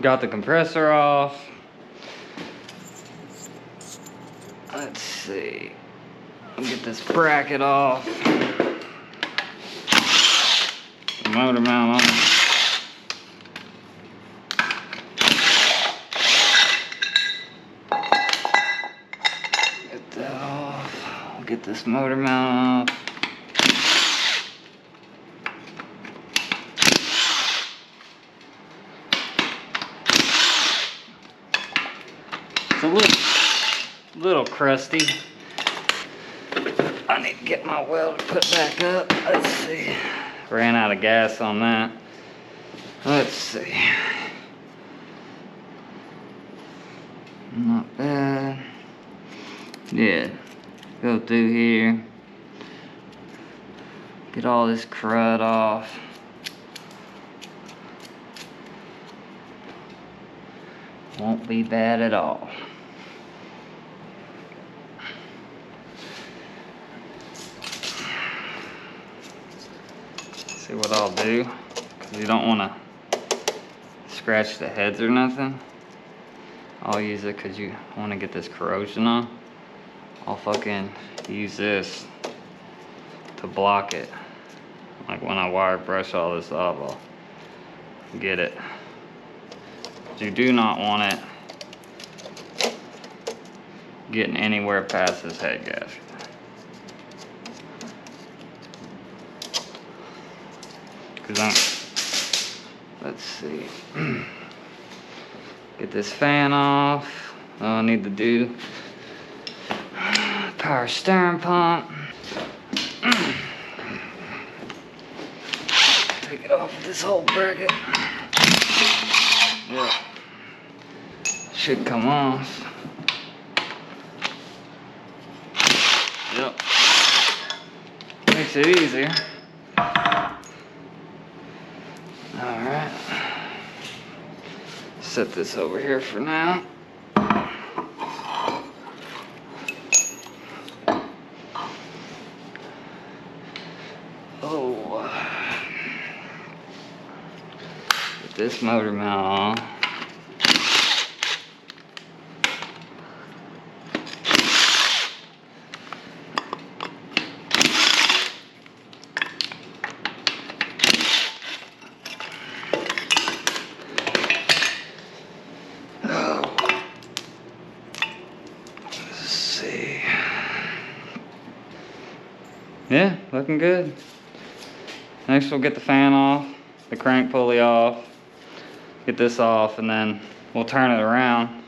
Got the compressor off. Let's see. Get this bracket off. The motor mount on. Get that off. Get this motor mount off. It's a little crusty. I need to get my welder put back up. Let's see. Ran out of gas on that. Let's see. Not bad. Yeah. Go through here. Get all this crud off. Won't be bad at all. See what I'll do, because you don't want to scratch the heads or nothing. I'll use it because you want to get this corrosion on. I'll fucking use this to block it. Like when I wire brush all this off, I'll get it. You do not want it getting anywhere past this head gasket. Let's see. Get this fan off. All I need to do, power steering pump. Take it off with this whole bracket. Yep. Should come off. Yep. Makes it easier. Alright. Set this over here for now. Oh. Put this motor mount on. Yeah, looking good. Next we'll get the fan off, the crank pulley off, get this off, and then we'll turn it around